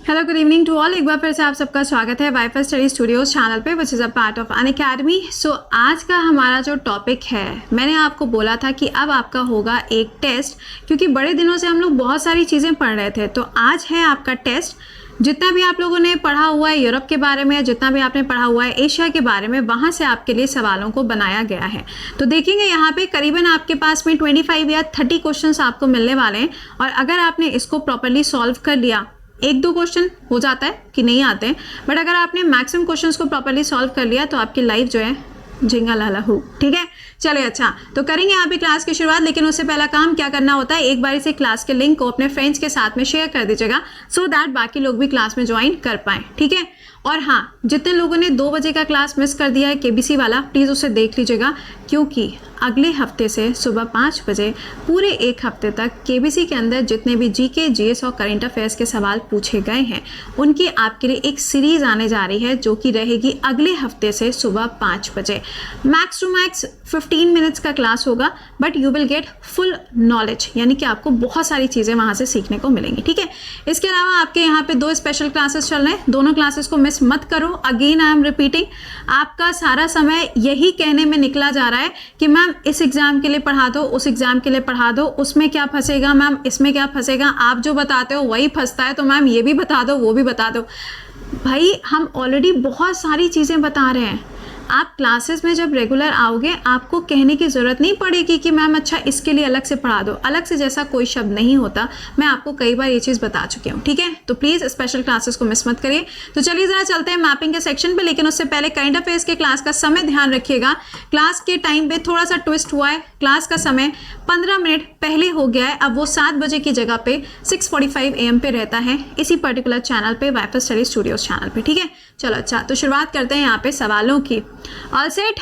Hello good evening to all. एक बार फिर से आप सबका स्वागत है वाईफाई स्टडी स्टूडियोज चैनल पे which is a part of Unacademy. So आज का हमारा जो टॉपिक है, मैंने आपको बोला था कि अब आपका होगा एक टेस्ट, क्योंकि बड़े दिनों से हम लोग बहुत सारी चीज़ें पढ़ रहे थे। तो आज है आपका टेस्ट। जितना भी आप लोगों ने पढ़ा हुआ है यूरोप के बारे में, जितना भी आपने पढ़ा हुआ है एशिया के बारे में, वहाँ से आपके लिए सवालों को बनाया गया है। तो देखेंगे यहाँ पे करीबन आपके पास में 25 या 30 क्वेश्चंस आपको मिलने वाले हैं, और अगर आपने इसको प्रॉपरली सॉल्व कर लिया, एक दो क्वेश्चन हो जाता है कि नहीं आते हैं, बट अगर आपने मैक्सिमम क्वेश्चंस को प्रॉपरली सॉल्व कर लिया तो आपकी लाइफ जो है झिंगा लाला हो। ठीक है, चलिए अच्छा, तो करेंगे यहाँ पे क्लास की शुरुआत। लेकिन उससे पहला काम क्या करना होता है, एक बार से क्लास के लिंक को अपने फ्रेंड्स के साथ में शेयर कर दीजिएगा, सो दैट बाकी लोग भी क्लास में ज्वाइन कर पाएँ। ठीक है, और हाँ, जितने लोगों ने 2 बजे का क्लास मिस कर दिया है केबीसी वाला, प्लीज़ उसे देख लीजिएगा, क्योंकि अगले हफ्ते से सुबह 5 बजे पूरे एक हफ्ते तक केबीसी के अंदर जितने भी जीके, जीएस और करंट अफेयर्स के सवाल पूछे गए हैं, उनकी आपके लिए एक सीरीज आने जा रही है, जो कि रहेगी अगले हफ्ते से सुबह 5 बजे। मैक्स टू मैक्स 15 मिनट्स का क्लास होगा, but you will get full knowledge, यानी कि आपको बहुत सारी चीज़ें वहाँ से सीखने को मिलेंगी। ठीक है, इसके अलावा आपके यहाँ पे 2 स्पेशल क्लासेस चल रहे हैं, दोनों क्लासेस को मिस मत करो। अगेन आई एम रिपीटिंग, आपका सारा समय यही कहने में निकला जा रहा है कि मैम इस एग्जाम के लिए पढ़ा दो, उस एग्जाम के लिए पढ़ा दो, उसमें क्या फंसेगा मैम, इसमें क्या फंसेगा, आप जो बताते हो वही फंसता है, तो मैम ये भी बता दो, वो भी बता दो। भाई हम ऑलरेडी बहुत सारी चीज़ें बता रहे हैं। आप क्लासेस में जब रेगुलर आओगे, आपको कहने की ज़रूरत नहीं पड़ेगी कि मैम अच्छा इसके लिए अलग से पढ़ा दो। अलग से जैसा कोई शब्द नहीं होता, मैं आपको कई बार ये चीज़ बता चुकी हूँ। ठीक है, तो प्लीज़ स्पेशल क्लासेस को मिस मत करिए। तो चलिए ज़रा चलते हैं मैपिंग के सेक्शन पे, लेकिन उससे पहले करंट अफेयर्स के क्लास का समय ध्यान रखिएगा। क्लास के टाइम पे थोड़ा सा ट्विस्ट हुआ है, क्लास का समय 15 मिनट पहले हो गया है। अब वो 7 बजे की जगह पे 6:45 AM पे रहता है, इसी पर्टिकुलर चैनल पे, वाईफाई स्टडी स्टूडियोज चैनल पे। ठीक है, चलो अच्छा, तो शुरुआत करते हैं यहाँ पे सवालों की। All set?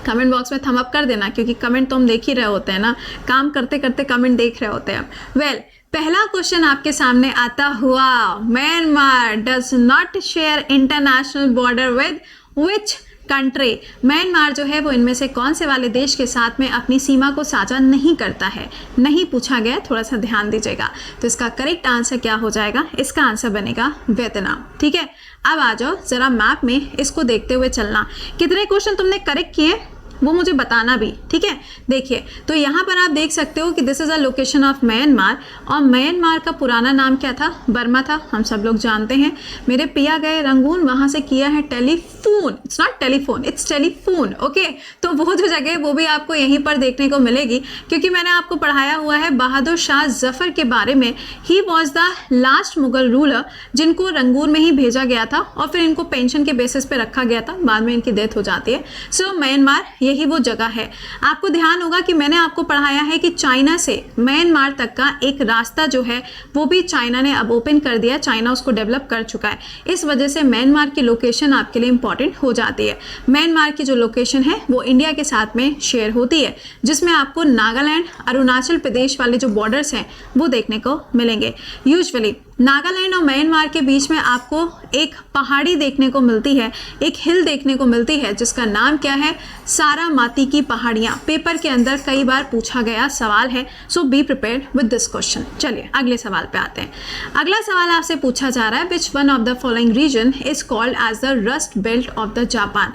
कमेंट बॉक्स में थम अप कर देना, क्योंकि कमेंट तो हम देख ही रहे होते हैं ना, काम करते करते कमेंट देख रहे होते हैं। वेल, पहला क्वेश्चन आपके सामने आता हुआ, Myanmar does not share international border with which country? Myanmar जो है वो इनमें से कौन से वाले देश के साथ में अपनी सीमा को साझा नहीं करता है? नहीं पूछा गया, थोड़ा सा ध्यान दीजिएगा। तो इसका करेक्ट आंसर क्या हो जाएगा? इसका आंसर बनेगा वियतनाम। ठीक है, अब आ जाओ जरा मैप में इसको देखते हुए चलना। कितने क्वेश्चन तुमने करेक्ट किए वो मुझे बताना भी। ठीक है, देखिए तो यहाँ पर आप देख सकते हो कि this is a location of Myanmar, और म्यांमार का पुराना नाम क्या था? बर्मा था, हम सब लोग जानते हैं। मेरे पिया गए रंगून, वहाँ से किया है telephone, it's not telephone, it's telephone. Okay, तो वो जो जगह वो भी आपको यहीं पर देखने को मिलेगी, क्योंकि मैंने आपको पढ़ाया हुआ है बहादुर शाह जफर के बारे में। He was the last Mughal ruler जिनको रंगून में ही भेजा गया था, और फिर इनको पेंशन के बेसिस पे रखा गया था, बाद में इनकी डेथ हो जाती है। सो म्यांमार यही वो जगह है। आपको ध्यान होगा कि मैंने आपको पढ़ाया है कि चाइना से म्यांमार तक का एक रास्ता जो है वो भी चाइना ने अब ओपन कर दिया, चाइना उसको डेवलप कर चुका है। इस वजह से म्यांमार की लोकेशन आपके लिए इंपॉर्टेंट हो जाती है। म्यांमार की जो लोकेशन है वो इंडिया के साथ में शेयर होती है, जिसमें आपको नागालैंड, अरुणाचल प्रदेश वाले जो बॉर्डर्स हैं वो देखने को मिलेंगे। यूजुअली नागालैंड और म्यांमार के बीच में आपको एक पहाड़ी देखने को मिलती है, एक हिल देखने को मिलती है, जिसका नाम क्या है? सारामाती की पहाड़ियाँ। पेपर के अंदर कई बार पूछा गया सवाल है, so be prepared with this question. चलिए अगले सवाल पे आते हैं। अगला सवाल आपसे पूछा जा रहा है, which one of the following region is called as the rust belt of the Japan?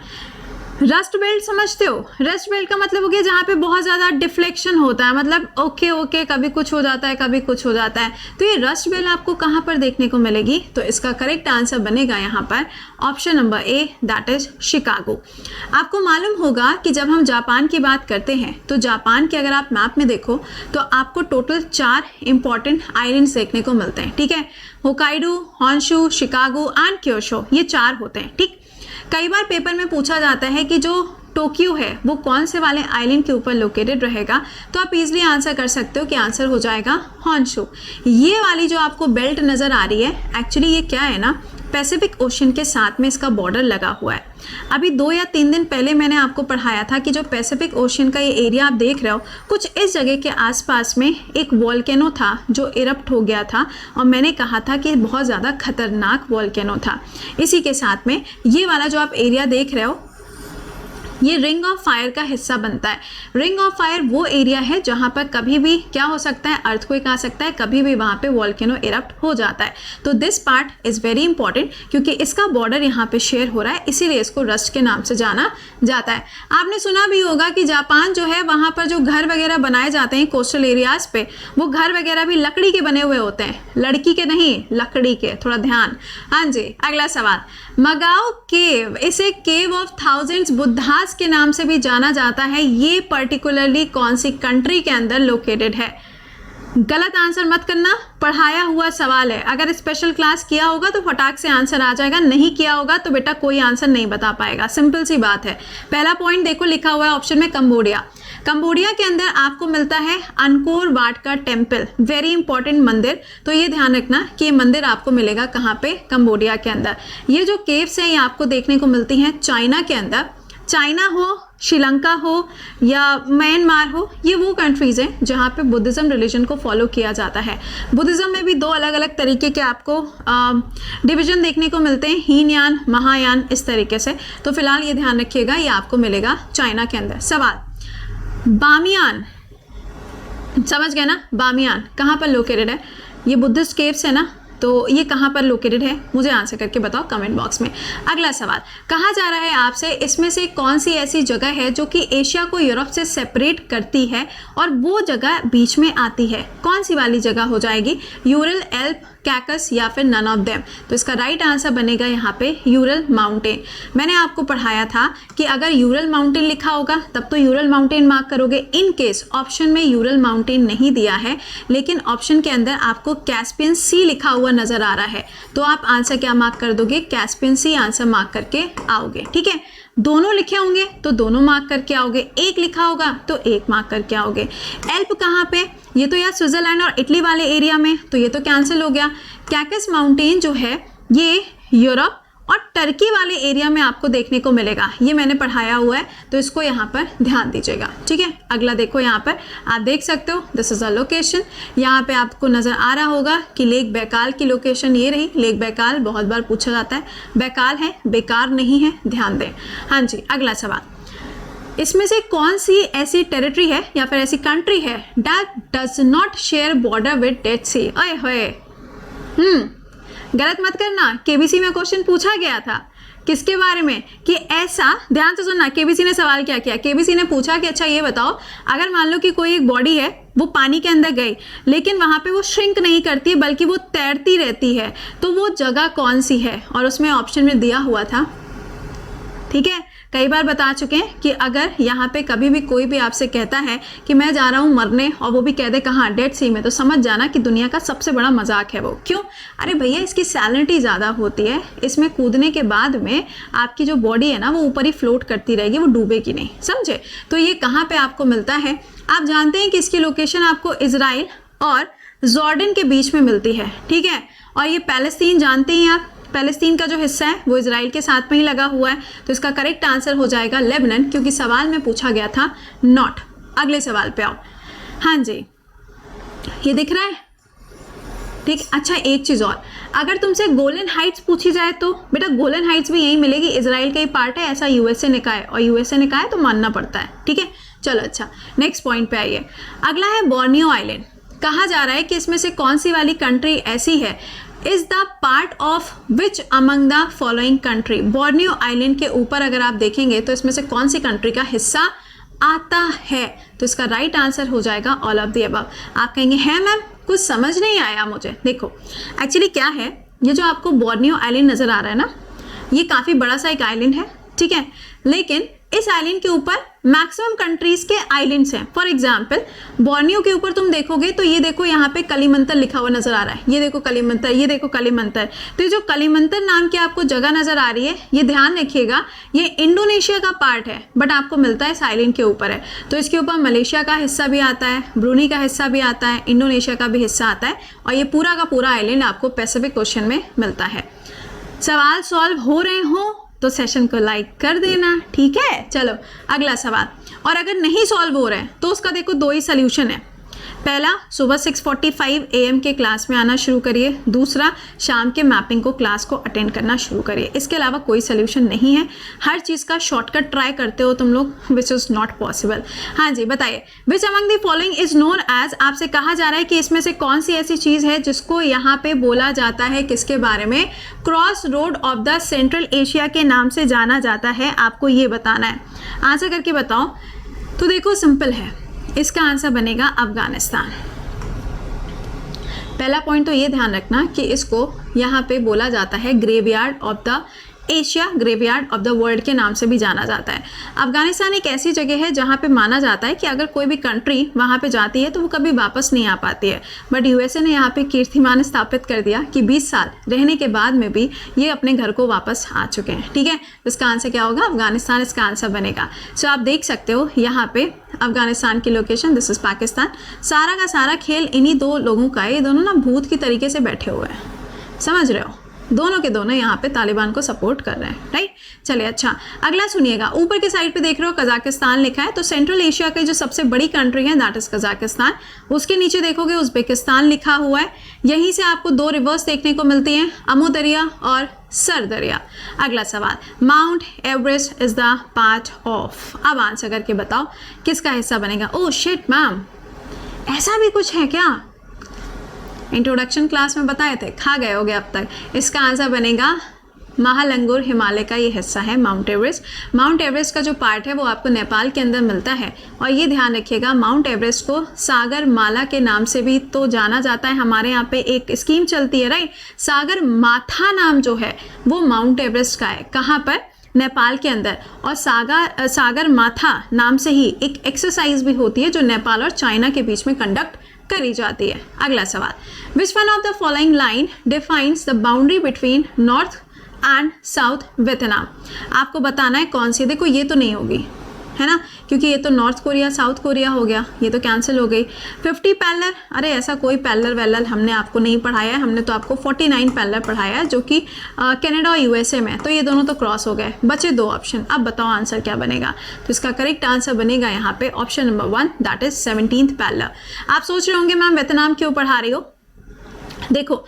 Rust belt समझते हो? रस्ट बेल्ट का मतलब हो गया जहाँ पे बहुत ज़्यादा डिफ्लेक्शन होता है, मतलब ओके कभी कुछ हो जाता है, कभी कुछ हो जाता है। तो ये रस्ट बेल्ट आपको कहाँ पर देखने को मिलेगी? तो इसका करेक्ट आंसर बनेगा यहाँ पर option number A, that is Chicago. आपको मालूम होगा कि जब हम जापान की बात करते हैं, तो जापान के अगर आप मैप में देखो तो आपको टोटल 4 इंपॉर्टेंट आइलैंड्स देखने को मिलते हैं। ठीक है, होकाइडो, हॉन्शू, शिकागो एंड क्योशो, ये 4 होते हैं। ठीक, कई बार पेपर में पूछा जाता है कि जो टोक्यो है वो कौन से वाले आइलैंड के ऊपर लोकेटेड रहेगा, तो आप इजीली आंसर कर सकते हो कि आंसर हो जाएगा हॉन्शू। ये वाली जो आपको बेल्ट नज़र आ रही है, एक्चुअली ये क्या है ना, पैसिफिक ओशन के साथ में इसका बॉर्डर लगा हुआ है। अभी 2 या 3 दिन पहले मैंने आपको पढ़ाया था कि जो पैसिफिक ओशन का ये एरिया आप देख रहे हो, कुछ इस जगह के आसपास में एक वॉल्केनो था जो इरप्ट हो गया था, और मैंने कहा था कि बहुत ज़्यादा खतरनाक वॉल्केनो था। इसी के साथ में ये वाला जो आप एरिया देख रहे हो, ये रिंग ऑफ फायर का हिस्सा बनता है। रिंग ऑफ फायर वो एरिया है जहाँ पर कभी भी क्या हो सकता है, अर्थक्वेक आ सकता है, कभी भी वहाँ पे वॉल्केनो इरप्ट हो जाता है। तो this part is very important क्योंकि इसका बॉर्डर यहाँ पे शेयर हो रहा है, इसीलिए इसको रस्ट के नाम से जाना जाता है। आपने सुना भी होगा कि जापान जो है वहाँ पर जो घर वगैरह बनाए जाते हैं कोस्टल एरियाज पे, वो घर वगैरह भी लकड़ी के बने हुए होते हैं, लड़की के नहीं, लकड़ी के, थोड़ा ध्यान। हाँ जी, अगला सवाल, मगाओ केव, इसे केव ऑफ थाउजेंड्स बुद्धास के नाम से भी जाना जाता है। ये पर्टिकुलरली कौन सी कंट्री के अंदर लोकेटेड है? गलत आंसर मत करना, पढ़ाया हुआ सवाल है। अगर स्पेशल क्लास किया होगा तो फटाक से आंसर आ जाएगा, नहीं किया होगा तो बेटा कोई आंसर नहीं बता पाएगा। सिंपल सी बात है। पहला पॉइंट देखो लिखा हुआ है ऑप्शन में कंबोडिया। कंबोडिया के अंदर आपको मिलता है अंकोर वाट का टेम्पल, वेरी इंपॉर्टेंट मंदिर। तो ये ध्यान रखना कि ये मंदिर आपको मिलेगा कहाँ पे, कंबोडिया के अंदर। ये जो केव्स हैं ये आपको देखने को मिलती हैं चाइना के अंदर। चाइना हो, श्रीलंका हो या म्यांमार हो, ये वो कंट्रीज़ हैं जहाँ पे बुद्धिज़्म रिलीजन को फॉलो किया जाता है। बुद्धिज़्म में भी दो अलग अलग तरीके के आपको डिवीजन देखने को मिलते हैं, हीनयान, महायान, इस तरीके से। तो फिलहाल ये ध्यान रखिएगा, ये आपको मिलेगा चाइना के अंदर। सवाल, बामियान, समझ गए ना, बामियान कहाँ पर लोकेटेड है? ये बुद्धिस्ट केव्स है ना, तो ये कहाँ पर लोकेटेड है? मुझे आंसर करके बताओ कमेंट बॉक्स में। अगला सवाल, कहा जा रहा है आपसे इसमें से कौन सी ऐसी जगह है जो कि एशिया को यूरोप से सेपरेट करती है और वो जगह बीच में आती है? कौन सी वाली जगह हो जाएगी? यूरल, एल्प, कैकस या फिर नन ऑफ देम? तो इसका राइट आंसर बनेगा यहाँ पे यूरल माउंटेन। मैंने आपको पढ़ाया था कि अगर यूरल माउंटेन लिखा होगा तब तो यूरल माउंटेन मार्क करोगे। इन केस ऑप्शन में यूरल माउंटेन नहीं दिया है लेकिन ऑप्शन के अंदर आपको कैस्पियन सी लिखा हुआ नजर आ रहा है, तो आप आंसर क्या मार्क कर दोगे? कैस्पियन सी आंसर मार्क करके आओगे। ठीक है, दोनों लिखे होंगे तो दोनों मार्क करके आओगे, एक लिखा होगा तो एक मार्क करके आओगे। एल्प कहाँ पे? ये तो यार स्विट्जरलैंड और इटली वाले एरिया में, तो ये तो कैंसिल हो गया। कैकस माउंटेन जो है ये यूरोप और टर्की वाले एरिया में आपको देखने को मिलेगा, ये मैंने पढ़ाया हुआ है, तो इसको यहाँ पर ध्यान दीजिएगा। ठीक है, अगला देखो, यहाँ पर आप देख सकते हो दिस इज अ लोकेशन। यहाँ पे आपको नज़र आ रहा होगा कि लेक बैकाल की लोकेशन ये रही। लेक बैकाल बहुत बार पूछा जाता है, बैकाल है, बेकार नहीं है, ध्यान दें। हाँ जी, अगला सवाल, इसमें से कौन सी ऐसी टेरिटरी है या फिर ऐसी कंट्री है that does not share border with Dead Sea? ओए होए, गलत मत करना, केबीसी में क्वेश्चन पूछा गया था किसके बारे में कि ऐसा, ध्यान से सुनना, केबीसी ने सवाल क्या किया? केबीसी ने पूछा कि अच्छा ये बताओ, अगर मान लो कि कोई एक बॉडी है वो पानी के अंदर गई लेकिन वहाँ पे वो श्रिंक नहीं करती है बल्कि वो तैरती रहती है, तो वो जगह कौन सी है? और उसमें ऑप्शन में दिया हुआ था, ठीक है, कई बार बता चुके हैं कि अगर यहाँ पे कभी भी कोई भी आपसे कहता है कि मैं जा रहा हूँ मरने और वो भी कह दे कहाँ, डेड सी में, तो समझ जाना कि दुनिया का सबसे बड़ा मजाक है वो। क्यों? अरे भैया इसकी सैलिनिटी ज़्यादा होती है, इसमें कूदने के बाद में आपकी जो बॉडी है ना वो ऊपर ही फ्लोट करती रहेगी, वो डूबेगी नहीं, समझे? तो ये कहाँ पर आपको मिलता है? आप जानते हैं कि इसकी लोकेशन आपको इजराइल और जॉर्डन के बीच में मिलती है। ठीक है, और ये पैलेस्तीन जानते हैं आप, पैलेस्तीन का जो हिस्सा है वो इजराइल के साथ में ही लगा हुआ है, तो इसका करेक्ट आंसर हो जाएगा लेबनान, क्योंकि सवाल में पूछा गया था नॉट। अगले सवाल पे आओ। हाँ जी, ये दिख रहा है? ठीक, अच्छा एक चीज़ और, अगर तुमसे गोलन हाइट्स पूछी जाए तो बेटा गोलन हाइट्स भी यही मिलेगी, इजराइल का ही पार्ट है, ऐसा यूएसए ने कहा है और यूएसए ने कहा है तो मानना पड़ता है। ठीक है, चलो अच्छा नेक्स्ट पॉइंट पे आइए। अगला है बोर्नियो आइलैंड। कहा जा रहा है कि इसमें से कौन सी वाली कंट्री ऐसी है, is the part of which among the following country? Borneo island के ऊपर अगर आप देखेंगे तो इसमें से कौन सी कंट्री का हिस्सा आता है? तो इसका राइट आंसर हो जाएगा ऑल ऑफ द अबव। आप कहेंगे है मैम कुछ समझ नहीं आया मुझे। देखो एक्चुअली क्या है, ये जो आपको बोर्नियो आइलैंड नज़र आ रहा है ना, ये काफ़ी बड़ा सा एक आइलैंड है, ठीक है, लेकिन इस आइलैंड के ऊपर मैक्सिमम कंट्रीज के आइलैंड्स हैं। फॉर एग्जांपल बोर्नियो के ऊपर तुम देखोगे तो ये देखो यहाँ पे कलिमंतर लिखा हुआ नजर आ रहा है, ये देखो कलिमंतर, ये देखो कलिमंतर। तो ये जो कलिमंतर नाम की आपको जगह नजर आ रही है, ये ध्यान रखिएगा, ये इंडोनेशिया का पार्ट है बट आपको मिलता है इस आइलैंड के ऊपर है। तो इसके ऊपर मलेशिया का हिस्सा भी आता है, ब्रूनी का हिस्सा भी आता है, इंडोनेशिया का भी हिस्सा आता है और ये पूरा का पूरा आइलैंड आपको पैसिफिक ओशन में मिलता है। सवाल सॉल्व हो रहे हो तो सेशन को लाइक कर देना, ठीक है। चलो अगला सवाल, और अगर नहीं सॉल्व हो रहा है तो उसका देखो दो ही सोल्यूशन है। पहला, सुबह 6:45 AM के क्लास में आना शुरू करिए। दूसरा, शाम के मैपिंग को क्लास को अटेंड करना शुरू करिए। इसके अलावा कोई सोल्यूशन नहीं है। हर चीज़ का शॉर्टकट ट्राई करते हो तुम लोग, विच इज़ नॉट पॉसिबल। हाँ जी, बताइए, which among the following is known as, आपसे कहा जा रहा है कि इसमें से कौन सी ऐसी चीज़ है जिसको यहाँ पे बोला जाता है, किसके बारे में, cross road of the central Asia के नाम से जाना जाता है। आपको ये बताना है, आंसर करके बताओ। तो देखो, सिंपल है, इसका आंसर बनेगा अफगानिस्तान। पहला पॉइंट तो ये ध्यान रखना कि इसको यहाँ पे बोला जाता है graveyard of the Asia, graveyard of the world के नाम से भी जाना जाता है। अफगानिस्तान एक ऐसी जगह है जहाँ पे माना जाता है कि अगर कोई भी कंट्री वहाँ पे जाती है तो वो कभी वापस नहीं आ पाती है, बट यूएसए ने यहाँ पे कीर्तिमान स्थापित कर दिया कि 20 साल रहने के बाद में भी ये अपने घर को वापस आ चुके हैं। ठीक है, इसका आंसर क्या होगा? अफगानिस्तान इसका आंसर बनेगा। सो आप देख सकते हो यहाँ पे अफगानिस्तान की लोकेशन, दिस इज पाकिस्तान। सारा का सारा खेल इन्हीं दो लोगों का है। ये दोनों ना भूत की तरीके से बैठे हुए हैं, समझ रहे हो, दोनों के दोनों यहाँ पे तालिबान को सपोर्ट कर रहे हैं, राइट। चलिए, अच्छा अगला सुनिएगा। ऊपर की साइड पे देख रहे हो कजाकिस्तान लिखा है, तो सेंट्रल एशिया की जो सबसे बड़ी कंट्री है दैट इज कजाकिस्तान। उसके नीचे देखोगे उज्बेकिस्तान लिखा हुआ है। यहीं से आपको दो रिवर्स देखने को मिलती हैं, अमू दरिया और सर दरिया। अगला सवाल, mount Everest is the part of, अब आंसर करके बताओ किसका हिस्सा बनेगा। ओह शिट मैम, ऐसा भी कुछ है क्या? इंट्रोडक्शन क्लास में बताए थे, खा गए होगे अब तक। इसका आंसर बनेगा महालंगुर, हिमालय का ये हिस्सा है माउंट एवरेस्ट। माउंट एवरेस्ट का जो पार्ट है वो आपको नेपाल के अंदर मिलता है। और ये ध्यान रखिएगा, माउंट एवरेस्ट को सागर माला के नाम से भी तो जाना जाता है। हमारे यहाँ पे एक स्कीम चलती है, राइट, सागर माथा नाम जो है वो माउंट एवरेस्ट का है। कहाँ पर? नेपाल के अंदर। और सागर माथा नाम से ही एक एक्सरसाइज भी होती है जो नेपाल और चाइना के बीच में कंडक्ट करी जाती है। अगला सवाल, विच one of the following line defines the boundary between north and south Vietnam. आपको बताना है कौन सी। देखो, ये तो नहीं होगी, है ना, क्योंकि ये तो नॉर्थ कोरिया साउथ कोरिया हो गया, ये तो कैंसिल हो गई। 50 पैरेलल, अरे ऐसा कोई पैरेलल वैलल हमने आपको नहीं पढ़ाया है। हमने तो आपको 49 पैरेलल पढ़ाया है जो कि कनाडा और यूएसए में, तो ये दोनों तो क्रॉस हो गए, बचे दो ऑप्शन। अब बताओ आंसर क्या बनेगा। तो इसका करेक्ट आंसर बनेगा यहाँ पे option number 1, that is 17th parallel. आप सोच रहे होंगे मैम वियतनाम क्यों पढ़ा रही हो? देखो,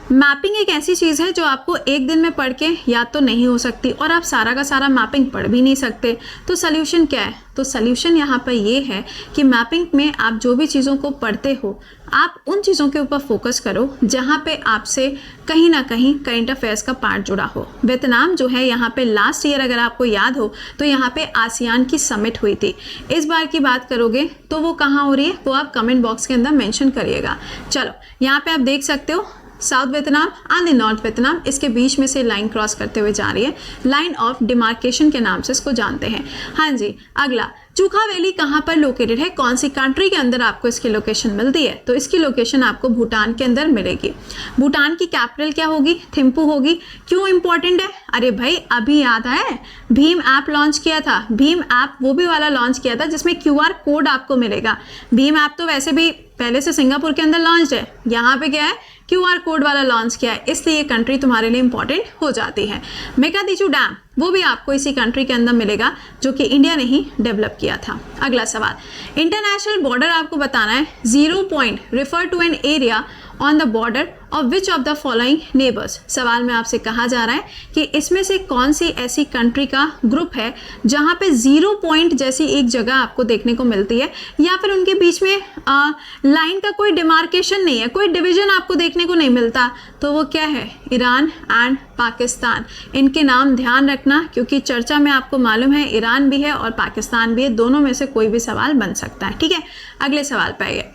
मैपिंग एक ऐसी चीज़ है जो आपको एक दिन में पढ़ के याद तो नहीं हो सकती, और आप सारा का सारा मैपिंग पढ़ भी नहीं सकते। तो सल्यूशन क्या है? तो सल्यूशन यहाँ पर ये है कि मैपिंग में आप जो भी चीज़ों को पढ़ते हो, आप उन चीज़ों के ऊपर फोकस करो जहाँ पे आपसे कहीं ना कहीं करंट अफेयर्स का पार्ट जुड़ा हो। वियतनाम जो है यहाँ पे लास्ट ईयर अगर आपको याद हो तो यहाँ पे आसियान की समिट हुई थी। इस बार की बात करोगे तो वो कहाँ हो रही है, वो आप कमेंट बॉक्स के अंदर मेंशन करिएगा। चलो, यहाँ पे आप देख सकते हो south Vietnam and the north Vietnam, इसके बीच में से लाइन क्रॉस करते हुए जा रही है। लाइन ऑफ डिमार्केशन के नाम से इसको जानते हैं। हाँ जी, अगला, चूखा वैली कहाँ पर लोकेटेड है? कौन सी कंट्री के अंदर आपको इसकी लोकेशन मिलती है? तो इसकी लोकेशन आपको भूटान के अंदर मिलेगी। भूटान की कैपिटल क्या होगी? थिम्पू होगी। क्यों इंपॉर्टेंट है? अरे भाई, अभी याद है, भीम ऐप लॉन्च किया था। भीम ऐप वो भी वाला लॉन्च किया था जिसमें QR कोड आपको मिलेगा। भीम ऐप तो वैसे भी पहले से सिंगापुर के अंदर लॉन्च है, यहाँ पे क्या है, QR कोड वाला लॉन्च किया है, इसलिए ये कंट्री तुम्हारे लिए इंपॉर्टेंट हो जाती है। मेकादीचू डैम वो भी आपको इसी कंट्री के अंदर मिलेगा जो कि इंडिया ने ही डेवलप किया था। अगला सवाल, इंटरनेशनल बॉर्डर आपको बताना है। 0 point refer to an area on the border of which of the following neighbours. सवाल में आपसे कहा जा रहा है कि इसमें से कौन सी ऐसी कंट्री का ग्रुप है जहाँ पे 0 पॉइंट जैसी एक जगह आपको देखने को मिलती है, या फिर उनके बीच में लाइन का कोई डिमार्केशन नहीं है, कोई डिवीजन आपको देखने को नहीं मिलता। तो वो क्या है? Iran and Pakistan. इनके नाम ध्यान रखना, क्योंकि चर्चा में आपको मालूम है ईरान भी है और पाकिस्तान भी है, दोनों में से कोई भी सवाल बन सकता है। ठीक है, अगले सवाल पे आइए।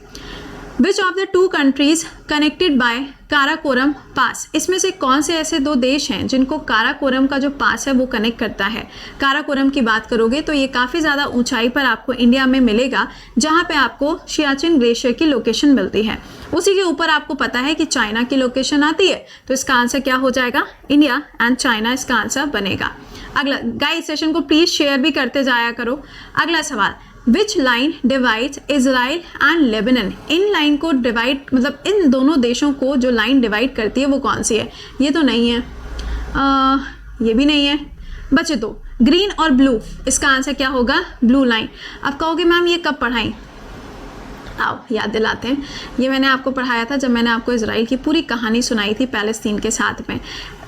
Which of the 2 countries connected by Karakoram Pass. इसमें से कौन से ऐसे 2 देश हैं जिनको काराकोरम का जो पास है वो कनेक्ट करता है? काराकोरम की बात करोगे तो ये काफ़ी ज़्यादा ऊंचाई पर आपको इंडिया में मिलेगा, जहाँ पे आपको सियाचिन ग्लेशियर की लोकेशन मिलती है। उसी के ऊपर आपको पता है कि चाइना की लोकेशन आती है, तो इसका आंसर क्या हो जाएगा? इंडिया एंड चाइना इसका आंसर बनेगा। अगला, गाइस सेशन को प्लीज़ शेयर भी करते जाया करो। अगला सवाल, which line divides Israel and Lebanon. In line को डिवाइड, मतलब इन दोनों देशों को जो लाइन डिवाइड करती है वो कौन सी है? ये तो नहीं है, ये भी नहीं है, बचे 2, ग्रीन और ब्लू। इसका आंसर क्या होगा? Blue line. अब कहोगे मैम ये कब पढ़ाई? आओ याद दिलाते हैं, ये मैंने आपको पढ़ाया था जब मैंने आपको इजराइल की पूरी कहानी सुनाई थी पैलेस्तीन के साथ में।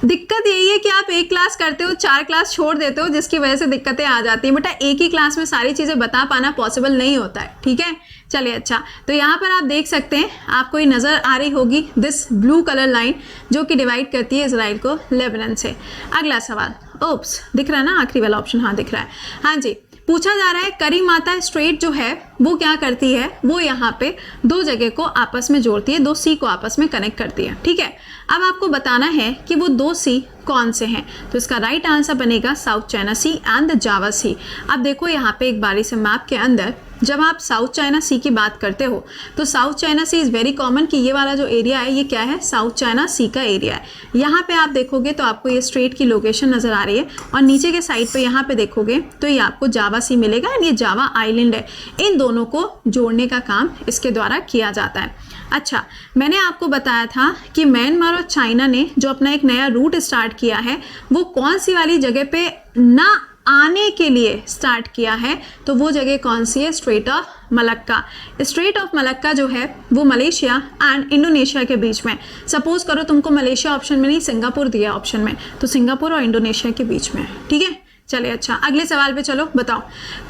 दिक्कत यही है कि आप एक क्लास करते हो, 4 क्लास छोड़ देते हो, जिसकी वजह से दिक्कतें आ जाती हैं। बेटा एक ही क्लास में सारी चीज़ें बता पाना पॉसिबल नहीं होता है, ठीक है। चलिए अच्छा, तो यहाँ पर आप देख सकते हैं, आपको ये नज़र आ रही होगी दिस ब्लू कलर लाइन जो कि डिवाइड करती है इसराइल को लेबनान से। अगला सवाल, ओप्स दिख रहा है ना, आखिरी वाला ऑप्शन, हाँ दिख रहा है, हाँ जी। पूछा जा रहा है करीम माता स्ट्रेट जो है वो क्या करती है, वो यहाँ पे 2 जगह को आपस में जोड़ती है, 2 सी को आपस में कनेक्ट करती है, ठीक है। अब आपको बताना है कि वो 2 सी कौन से हैं, तो इसका राइट आंसर बनेगा South China Sea and the Java Sea. अब देखो यहाँ पे एक बारी से मैप के अंदर जब आप साउथ चाइना सी की बात करते हो तो South China Sea is very common कि ये वाला जो एरिया है ये क्या है, साउथ चाइना सी का एरिया है। यहाँ पे आप देखोगे तो आपको ये स्ट्रेट की लोकेशन नज़र आ रही है और नीचे के साइड पे यहाँ पे देखोगे तो ये आपको जावा सी मिलेगा एंड ये जावा आइलैंड है। इन दोनों को जोड़ने का काम इसके द्वारा किया जाता है। अच्छा, मैंने आपको बताया था कि म्यांमार और चाइना ने जो अपना एक नया रूट स्टार्ट किया है वो कौन सी वाली जगह पे ना आने के लिए स्टार्ट किया है, तो वो जगह कौन सी है, straight of Malacca. Straight of Malacca जो है वो मलेशिया एंड इंडोनेशिया के बीच में, सपोज करो तुमको मलेशिया ऑप्शन में नहीं सिंगापुर दिया ऑप्शन में, तो सिंगापुर और इंडोनेशिया के बीच में, ठीक है। चलिए अच्छा, अगले सवाल पे चलो, बताओ।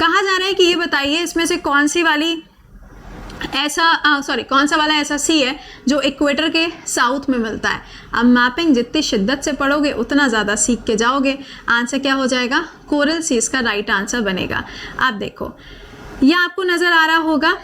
कहा जा रहा है कि ये बताइए इसमें से कौन सी वाली कौन सा वाला ऐसा सी है जो इक्वेटर के साउथ में मिलता है। अब मैपिंग जितनी शिद्दत से पढ़ोगे उतना ज़्यादा सीख के जाओगे। आंसर क्या हो जाएगा, कोरल सी इसका राइट आंसर बनेगा। आप देखो ये आपको नज़र आ रहा होगा,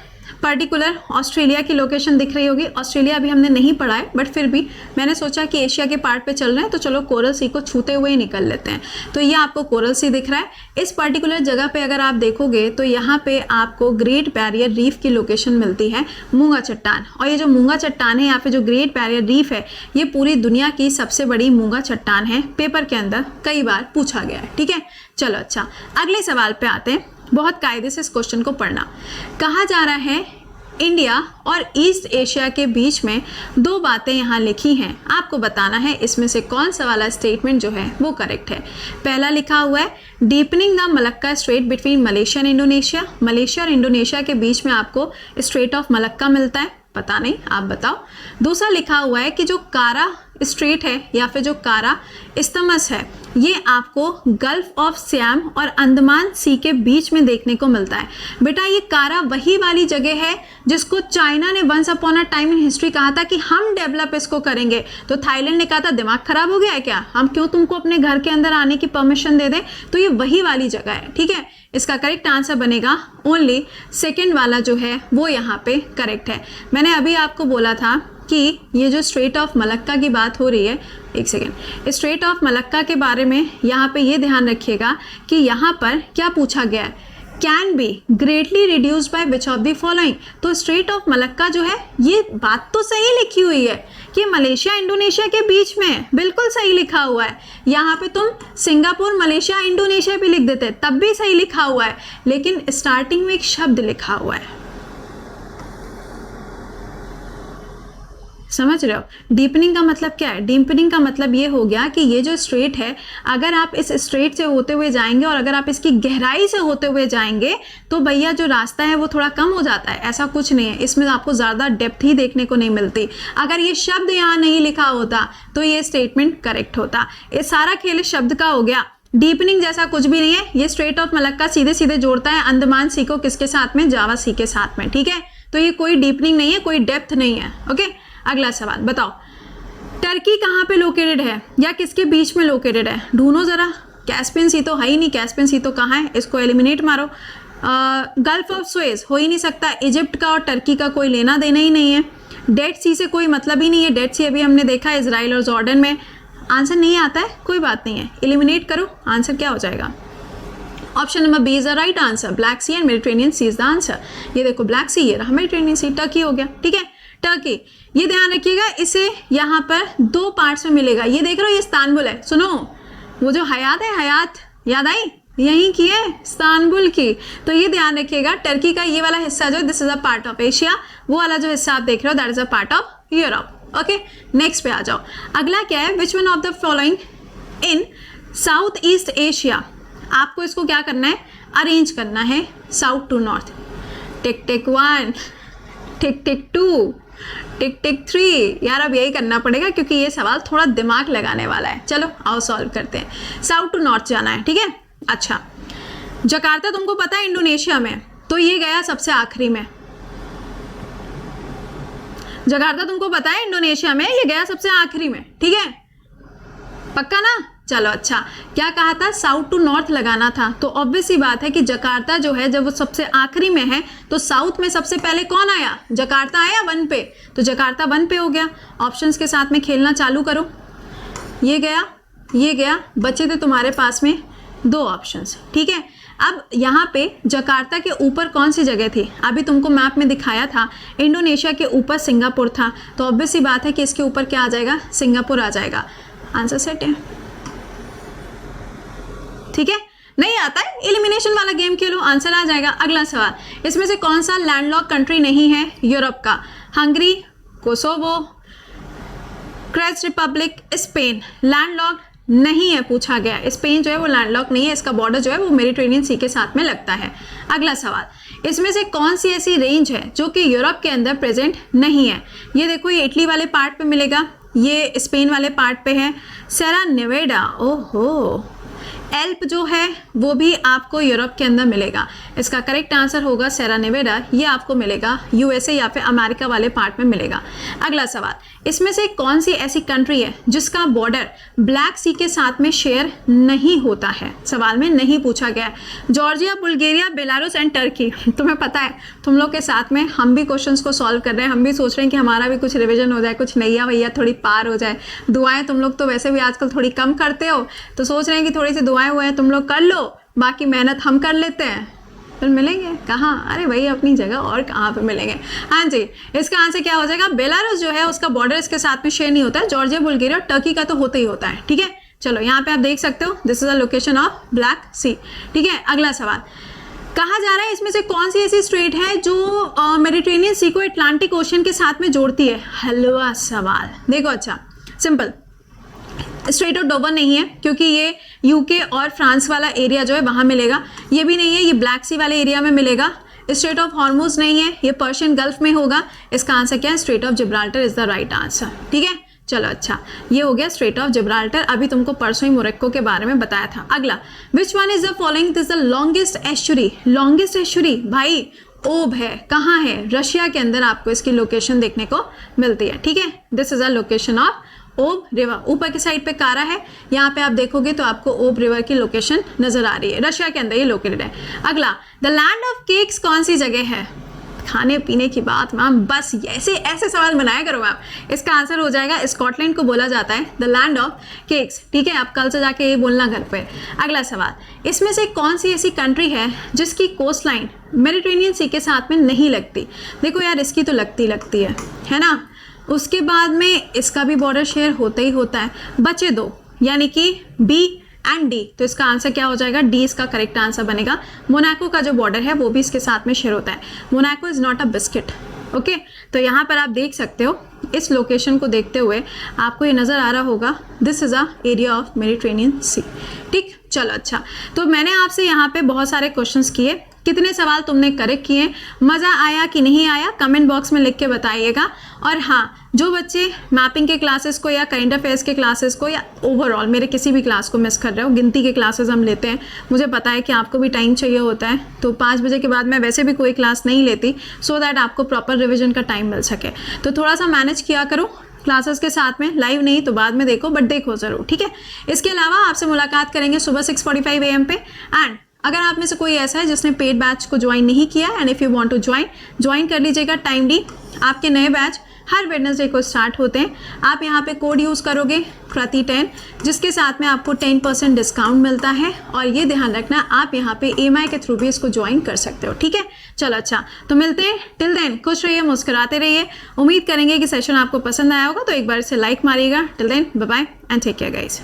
पर्टिकुलर ऑस्ट्रेलिया की लोकेशन दिख रही होगी। ऑस्ट्रेलिया अभी हमने नहीं पढ़ा है बट फिर भी मैंने सोचा कि एशिया के पार्ट पे चल रहे हैं तो चलो कोरल सी को छूते हुए ही निकल लेते हैं। तो ये आपको कोरल सी दिख रहा है। इस पर्टिकुलर जगह पे अगर आप देखोगे तो यहाँ पे आपको ग्रेट बैरियर रीफ की लोकेशन मिलती है, मूंगा चट्टान। और ये जो मूंगा चट्टान है या फिर जो ग्रेट बैरियर रीफ है ये पूरी दुनिया की सबसे बड़ी मूंगा चट्टान है, पेपर के अंदर कई बार पूछा गया है, ठीक है। चलो अच्छा, अगले सवाल पे आते हैं। बहुत कायदे से इस क्वेश्चन को पढ़ना। कहा जा रहा है इंडिया और ईस्ट एशिया के बीच में 2 बातें यहाँ लिखी हैं, आपको बताना है इसमें से कौन सा वाला स्टेटमेंट जो है वो करेक्ट है। पहला लिखा हुआ है deepening the Malacca strait between Malaysia and Indonesia. Malaysia और इंडोनेशिया के बीच में आपको स्ट्रेट ऑफ मलक्का मिलता है, पता नहीं, आप बताओ। दूसरा लिखा हुआ है कि जो कारा स्ट्रेट है या फिर जो कारा इस्तमस है ये आपको गल्फ ऑफ सियाम और अंडमान सी के बीच में देखने को मिलता है। बेटा ये कारा वही वाली जगह है जिसको चाइना ने once upon a time in history कहा था कि हम डेवलप इसको करेंगे, तो थाईलैंड ने कहा था दिमाग खराब हो गया है क्या, हम क्यों तुमको अपने घर के अंदर आने की परमिशन दे दें। तो ये वही वाली जगह है, ठीक है। इसका करेक्ट आंसर बनेगा ओनली सेकेंड वाला जो है वो यहाँ पे करेक्ट है। मैंने अभी आपको बोला था कि ये जो स्ट्रेट ऑफ मलक्का की बात हो रही है, एक सेकेंड, स्ट्रेट ऑफ मलक्का के बारे में यहाँ पे ये ध्यान रखिएगा कि यहाँ पर क्या पूछा गया है, can be greatly reduce by which of the following. तो स्ट्रेट ऑफ मलक्का जो है ये बात तो सही लिखी हुई है कि मलेशिया इंडोनेशिया के बीच में, बिल्कुल सही लिखा हुआ है। यहाँ पे तुम सिंगापुर मलेशिया इंडोनेशिया भी लिख देते तब भी सही लिखा हुआ है, लेकिन स्टार्टिंग में एक शब्द लिखा हुआ है, समझ रहे हो। डीपनिंग का मतलब क्या है, डीपनिंग का मतलब ये हो गया कि ये जो स्ट्रेट है अगर आप इस स्ट्रेट से होते हुए जाएंगे और अगर आप इसकी गहराई से होते हुए जाएंगे तो भैया जो रास्ता है वो थोड़ा कम हो जाता है। ऐसा कुछ नहीं है, इसमें आपको ज़्यादा डेप्थ ही देखने को नहीं मिलती। अगर ये शब्द यहाँ नहीं लिखा होता तो ये स्टेटमेंट करेक्ट होता। ये सारा खेल शब्द का हो गया, डीपनिंग जैसा कुछ भी नहीं है। ये स्ट्रेट ऑफ मलक्का सीधे सीधे जोड़ता है अंडमान सी को किसके साथ में, जावा सी के साथ में, ठीक है। तो ये कोई डीपनिंग नहीं है, कोई डेप्थ नहीं है, ओके। अगला सवाल बताओ, टर्की कहाँ पे लोकेटेड है या किसके बीच में लोकेटेड है, ढूंढो जरा। कैस्पियन सी तो है ही नहीं, कैस्पियन सी तो कहाँ है, इसको एलिमिनेट मारो। गल्फ ऑफ सुएज हो ही नहीं सकता, इजिप्ट का और टर्की का कोई लेना देना ही नहीं है। डेड सी से कोई मतलब ही नहीं है, डेड सी अभी हमने देखा है इजराइल और जॉर्डन में। आंसर नहीं आता है, कोई बात नहीं है, एलिमिनेट करो। आंसर क्या हो जाएगा, option number B is the right answer, black sea and Mediterranean sea is the answer. ये देखो ब्लैक सी, ये रहा मेडिटेरेनियन सी, टर्की हो गया, ठीक है। टर्की, ये ध्यान रखिएगा, इसे यहाँ पर 2 पार्ट्स में मिलेगा। ये देख रहे हो, ये इस्तांबुल है। सुनो, वो जो हयात है, हयात याद आई, यहीं की है, इस्तांबुल की। तो ये ध्यान रखिएगा, टर्की का ये वाला हिस्सा जो this is a part of Asia, वो वाला जो हिस्सा आप देख रहे हो that is a part of Europe, okay. Next पे आ जाओ। अगला क्या है, which one of the following in south east Asia. आपको इसको क्या करना है, अरेंज करना है साउथ टू नॉर्थ। टिक टिक 1, टिक टिक 2, टिक टिक 3। यार अब यही करना पड़ेगा क्योंकि ये सवाल थोड़ा दिमाग लगाने वाला है। चलो आओ सॉल्व करते हैं। साउथ टू नॉर्थ जाना है, ठीक है। अच्छा, जकार्ता तुमको पता है इंडोनेशिया में, तो ये गया सबसे आखिरी में। जकार्ता तुमको पता है इंडोनेशिया में, ये गया सबसे आखिरी में, ठीक है, पक्का ना। चलो अच्छा, क्या कहा था, साउथ टू नॉर्थ लगाना था, तो ऑब्वियस सी बात है कि जकार्ता जो है जब वो सबसे आखिरी में है तो साउथ में सबसे पहले कौन आया, जकार्ता आया 1 पे, तो जकार्ता 1 पे हो गया। ऑप्शंस के साथ में खेलना चालू करो, ये गया, बचे थे तुम्हारे पास में 2 ऑप्शंस, ठीक है। अब यहाँ पे जकार्ता के ऊपर कौन सी जगह थी, अभी तुमको मैप में दिखाया था, इंडोनेशिया के ऊपर सिंगापुर था, तो ऑब्वियस सी बात है कि इसके ऊपर क्या आ जाएगा, सिंगापुर आ जाएगा। आंसर सेट है, ठीक है। नहीं आता है, एलिमिनेशन वाला गेम खेलो, आंसर आ जाएगा। अगला सवाल, इसमें से कौन सा लैंडलॉक कंट्री नहीं है यूरोप का, हंगरी, कोसोवो, क्रेस्ट रिपब्लिक, स्पेन। लैंडलॉक नहीं है पूछा गया, स्पेन जो है वो लैंडलॉक नहीं है, इसका बॉर्डर जो है वो मेडिटेरेनियन सी के साथ में लगता है। अगला सवाल, इसमें से कौन सी ऐसी रेंज है जो कि यूरोप के अंदर प्रेजेंट नहीं है। ये देखो, ये इटली वाले पार्ट पे मिलेगा, ये स्पेन वाले पार्ट पे है, सेरा नेवेडा। ओहो, एल्प जो है वो भी आपको यूरोप के अंदर मिलेगा, इसका करेक्ट आंसर होगा सेरा नेवेडा, ये आपको मिलेगा यूएसए या फिर अमेरिका वाले पार्ट में मिलेगा। अगला सवाल, इसमें से कौन सी ऐसी कंट्री है जिसका बॉर्डर ब्लैक सी के साथ में शेयर नहीं होता है, सवाल में नहीं पूछा गया है। Georgia, Bulgaria, Belarus and Turkey. तुम्हें पता है, तुम लोग के साथ में हम भी क्वेश्चंस को सॉल्व कर रहे हैं, हम भी सोच रहे हैं कि हमारा भी कुछ रिविजन हो जाए, कुछ नैया वैया थोड़ी पार हो जाए। दुआएं तुम लोग तो वैसे भी आजकल थोड़ी कम करते हो, तो सोच रहे हैं कि थोड़ी सी दुआएं हुए हैं तुम लोग कर लो, बाकी मेहनत हम कर लेते हैं। फिर मिलेंगे कहाँ, अरे वही अपनी जगह, और कहाँ पे मिलेंगे। हाँ जी, इसका आंसर क्या हो जाएगा, बेलारूस जो है उसका बॉर्डर इसके साथ में शेयर नहीं होता है, जॉर्जिया, बुल्गारिया और टर्की का तो होता ही होता है, ठीक है। चलो यहाँ पे आप देख सकते हो, this is the location of Black Sea, ठीक है। अगला सवाल, कहा जा रहा है इसमें से कौन सी ऐसी स्ट्रेट है जो मेडिटेरेनियन सी को अटलांटिक ओशन के साथ में जोड़ती है। हलवा सवाल, देखो अच्छा सिंपल, स्ट्रेट ऑफ डोवर नहीं है क्योंकि ये यूके और फ्रांस वाला एरिया जो है वहाँ मिलेगा, ये भी नहीं है, ये ब्लैक सी वाले एरिया में मिलेगा। स्ट्रेट ऑफ हॉर्मुज नहीं है, ये पर्शियन गल्फ में होगा। इसका आंसर क्या है, straight of Gibraltar is the right answer, ठीक है। चलो अच्छा, ये हो गया स्ट्रेट ऑफ जिब्राल्टर, अभी तुमको परसों ही मोरक्को के बारे में बताया था। अगला, which one is the following is the longest estuary. Longest estuary भाई ओब है, कहाँ है, रशिया के अंदर आपको इसकी लोकेशन देखने को मिलती है, ठीक है। This is the location of ओब रिवर, ऊपर की साइड पे कारा है, यहाँ पे आप देखोगे तो आपको ओब रिवर की लोकेशन नजर आ रही है, रशिया के अंदर ये लोकेटेड है। अगला, द लैंड ऑफ केक्स कौन सी जगह है। खाने पीने की बात मैम, बस ऐसे ऐसे सवाल बनाया करो मैम। इसका आंसर हो जाएगा, स्कॉटलैंड को बोला जाता है द लैंड ऑफ केक्स, ठीक है। आप कल से जाके ये बोलना घर पे। अगला सवाल, इसमें से कौन सी ऐसी कंट्री है जिसकी कोस्ट लाइन मेडिटेरेनियन सी के साथ में नहीं लगती। देखो यार, इसकी तो लगती है ना। उसके बाद में इसका भी बॉर्डर शेयर होता ही होता है, बचे 2, यानी कि बी एंड डी, तो इसका आंसर क्या हो जाएगा, डी इसका करेक्ट आंसर बनेगा। मोनाको का जो बॉर्डर है वो भी इसके साथ में शेयर होता है। Monaco is not a biscuit, okay. तो यहाँ पर आप देख सकते हो, इस लोकेशन को देखते हुए आपको ये नज़र आ रहा होगा, this is a area of Mediterranean Sea, ठीक। चलो अच्छा, तो मैंने आपसे यहाँ पे बहुत सारे क्वेश्चंस किए, कितने सवाल तुमने करेक्ट किए, मज़ा आया कि नहीं आया कमेंट बॉक्स में लिख के बताइएगा। और हाँ, जो बच्चे मैपिंग के क्लासेस को या करंट अफेयर्स के क्लासेस को या ओवरऑल मेरे किसी भी क्लास को मिस कर रहे हो, गिनती के क्लासेस हम लेते हैं, मुझे पता है कि आपको भी टाइम चाहिए होता है, तो 5 बजे के बाद मैं वैसे भी कोई क्लास नहीं लेती, सो दैट आपको प्रॉपर रिविजन का टाइम मिल सके। तो थोड़ा सा मैनेज किया करो क्लासेस के साथ में, लाइव नहीं तो बाद में देखो, बट देखो ज़रूर, ठीक है। इसके अलावा आपसे मुलाकात करेंगे सुबह 6:45 AM पे। एंड अगर आप में से कोई ऐसा है जिसने पेड बैच को ज्वाइन नहीं किया, and if you want to join कर लीजिएगा टाइमली। आपके नए बैच हर वेडनेसडे को स्टार्ट होते हैं। आप यहाँ पे कोड यूज़ करोगे कृति10, जिसके साथ में आपको 10% डिस्काउंट मिलता है। और ये ध्यान रखना, आप यहाँ पे EMI के थ्रू भी इसको ज्वाइन कर सकते हो, ठीक है। चलो अच्छा, तो मिलते हैं, टिल देन खुश रहिए, मुस्कुराते रहिए। उम्मीद करेंगे कि सेशन आपको पसंद आया होगा, तो एक बार इसे लाइक मारिएगा। Till then bye bye and take care guys.